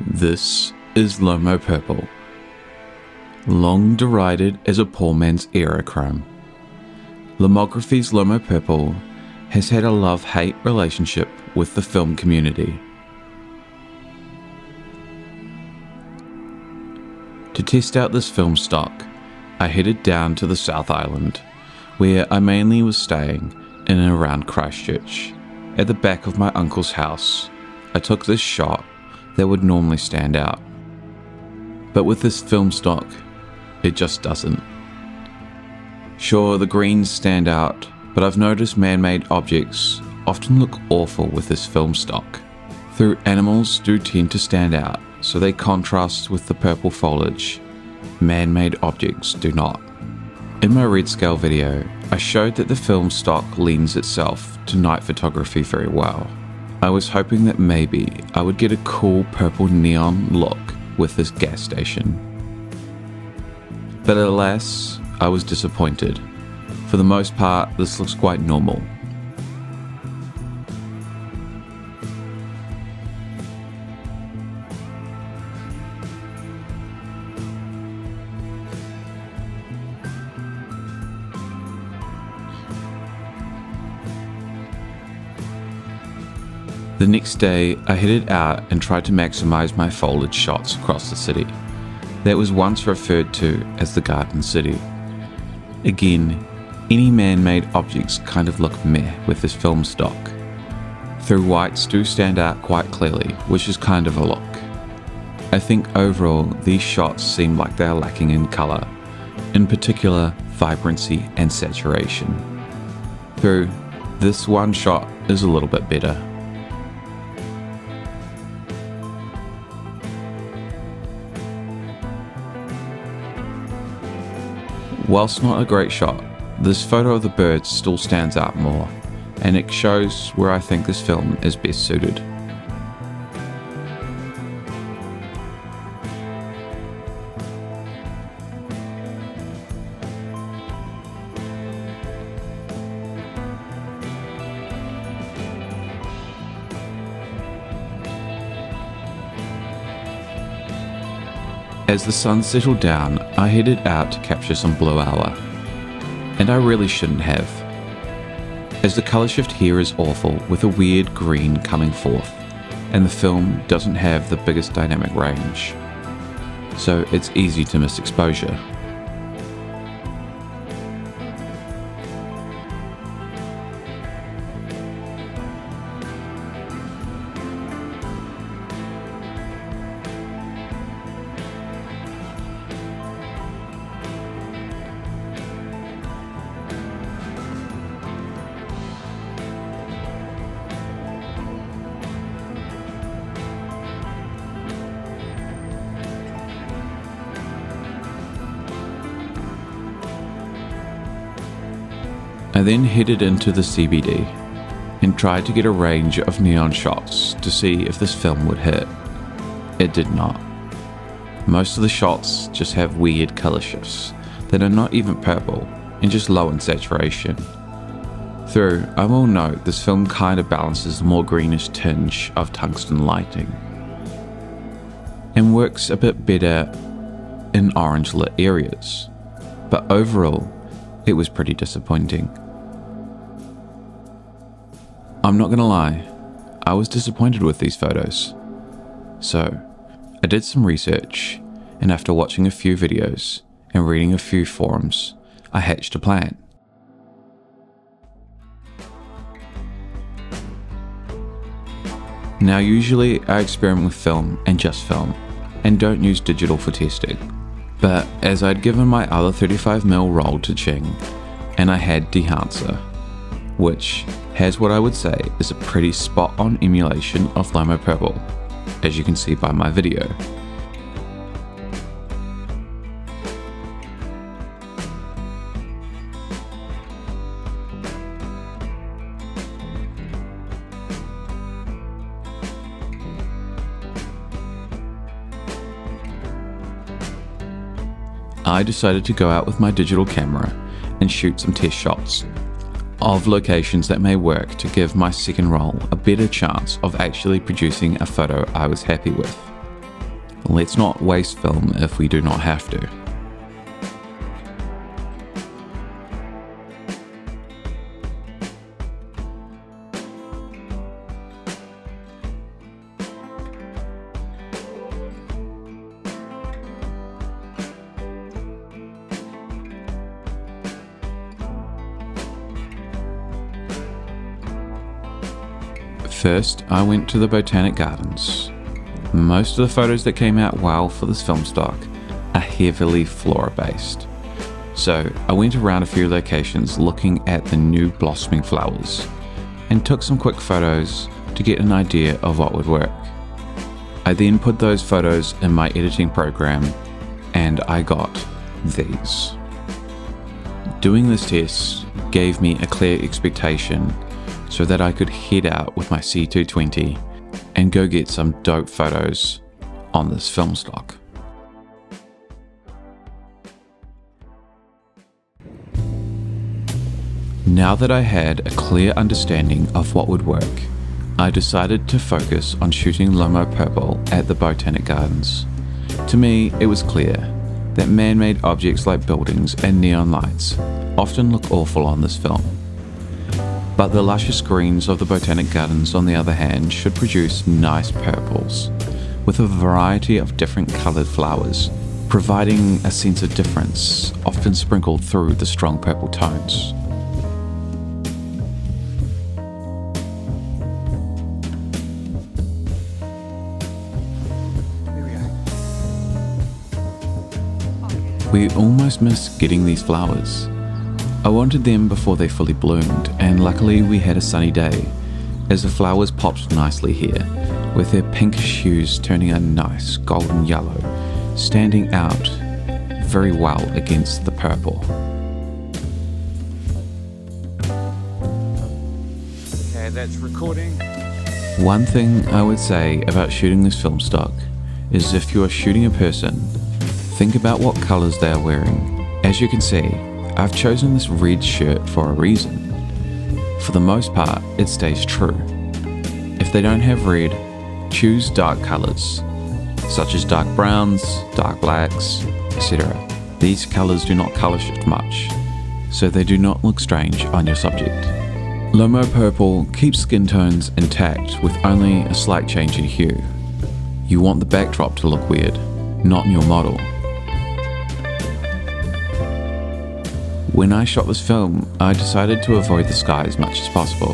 This is Lomo Purple, long derided as a poor man's aerochrome. Lomography's Lomo Purple has had a love-hate relationship with the film community. To test out this film stock, I headed down to the South Island, where I mainly was staying in and around Christchurch. At the back of my uncle's house, I took this shot that would normally stand out. But with this film stock, it just doesn't. Sure, the greens stand out, but I've noticed man-made objects often look awful with this film stock. Though animals do tend to stand out, so they contrast with the purple foliage, man-made objects do not. In my red scale video, I showed that the film stock lends itself to night photography very well. I was hoping that maybe I would get a cool purple neon look with this gas station. But alas, I was disappointed. For the most part, this looks quite normal. The next day, I headed out and tried to maximize my foliage shots across the city that was once referred to as the Garden City. Again, any man-made objects kind of look meh with this film stock, though whites do stand out quite clearly, which is kind of a look. I think overall these shots seem like they are lacking in colour, in particular vibrancy and saturation, though this one shot is a little bit better. Whilst not a great shot, this photo of the birds still stands out more, and it shows where I think this film is best suited. As the sun settled down, I headed out to capture some blue hour, and I really shouldn't have, as the colour shift here is awful with a weird green coming forth, and the film doesn't have the biggest dynamic range, so it's easy to miss exposure. I then headed into the CBD and tried to get a range of neon shots to see if this film would hit. It did not. Most of the shots just have weird colour shifts that are not even purple and just low in saturation. Though I will note this film kind of balances the more greenish tinge of tungsten lighting and works a bit better in orange lit areas, but overall it was pretty disappointing. I'm not gonna lie, I was disappointed with these photos. So, I did some research, and after watching a few videos and reading a few forums, I hatched a plan. Now usually I experiment with film and just film, and don't use digital for testing. But as I'd given my other 35mm roll to Ching, and I had Dehancer, which has what I would say is a pretty spot-on emulation of Lomo Purple, as you can see by my video. I decided to go out with my digital camera and shoot some test shots of locations that may work to give my second roll a better chance of actually producing a photo I was happy with. let's not waste film if we do not have to. First, I went to the Botanic Gardens. Most of the photos that came out well for this film stock are heavily flora based. So I went around a few locations looking at the new blossoming flowers and took some quick photos to get an idea of what would work. I then put those photos in my editing program and I got these. Doing this test gave me a clear expectation so that I could head out with my C220 and go get some dope photos on this film stock. Now that I had a clear understanding of what would work, I decided to focus on shooting Lomo purple at the Botanic Gardens. To me, it was clear that man-made objects like buildings and neon lights often look awful on this film. But the luscious greens of the Botanic Gardens, on the other hand, should produce nice purples, with a variety of different coloured flowers, providing a sense of difference, often sprinkled through the strong purple tones. We almost missed getting these flowers. I wanted them before they fully bloomed, and luckily we had a sunny day, as the flowers popped nicely here, with their pinkish hues turning a nice golden yellow, standing out very well against the purple. Okay, that's recording. One thing I would say about shooting this film stock is if you are shooting a person, think about what colours they are wearing. As you can see, I've chosen this red shirt for a reason. For the most part, it stays true. If they don't have red, choose dark colours, such as dark browns, dark blacks, etc. These colours do not colour shift much, so they do not look strange on your subject. Lomo purple keeps skin tones intact with only a slight change in hue. You want the backdrop to look weird, not your model. When I shot this film, I decided to avoid the sky as much as possible.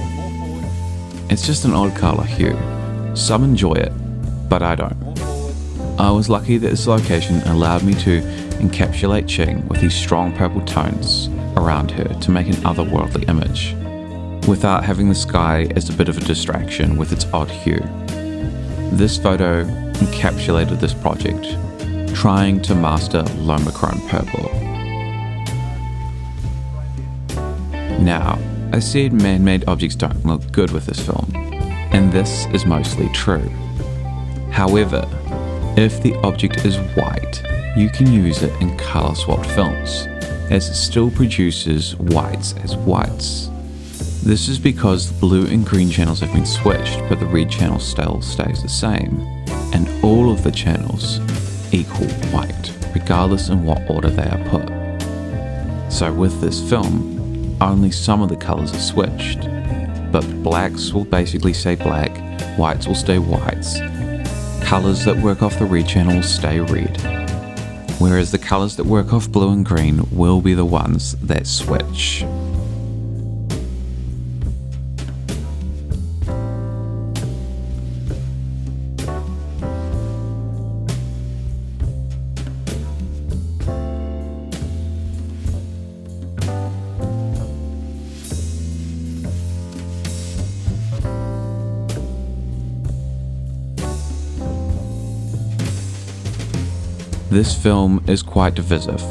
It's just an odd colour hue. Some enjoy it, but I don't. I was lucky that this location allowed me to encapsulate Ching with these strong purple tones around her to make an otherworldly image, without having the sky as a bit of a distraction with its odd hue. This photo encapsulated this project, trying to master Lomochrome purple. Now, I said man-made objects don't look good with this film, and this is mostly true. However, if the object is white, you can use it in colour swapped films, as it still produces whites as whites. This is because the blue and green channels have been switched, but the red channel still stays the same, and all of the channels equal white, regardless in what order they are put. So with this film, only some of the colours are switched, but blacks will basically stay black, whites will stay whites, colours that work off the red channel will stay red, whereas the colours that work off blue and green will be the ones that switch. This film is quite divisive,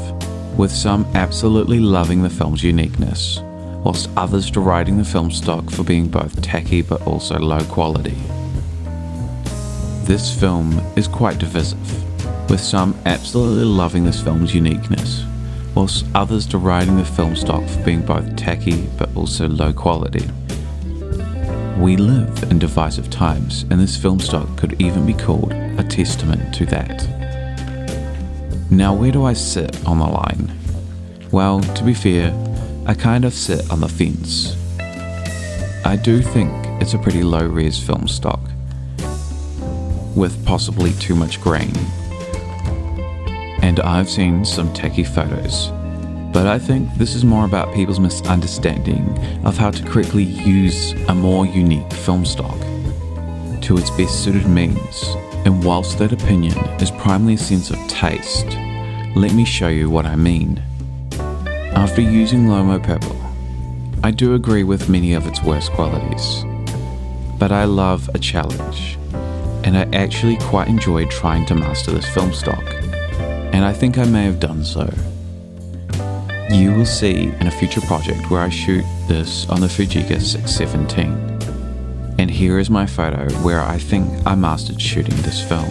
with some absolutely loving the film's uniqueness, whilst others deriding the film stock for being both tacky but also low quality. This film is quite divisive, with some absolutely loving this film's uniqueness, whilst others deriding the film stock for being both tacky but also low quality. We live in divisive times, and this film stock could even be called a testament to that. Now, where do I sit on the line? Well, to be fair, I kind of sit on the fence. I do think it's a pretty low-res film stock, with possibly too much grain. And I've seen some tacky photos, but I think this is more about people's misunderstanding of how to correctly use a more unique film stock to its best suited means. And whilst that opinion is primarily a sense of taste, let me show you what I mean. After using Lomo Purple, I do agree with many of its worst qualities, but I love a challenge, and I actually quite enjoyed trying to master this film stock, and I think I may have done so. You will see in a future project where I shoot this on the Fujica 617, and here is my photo where I think I mastered shooting this film.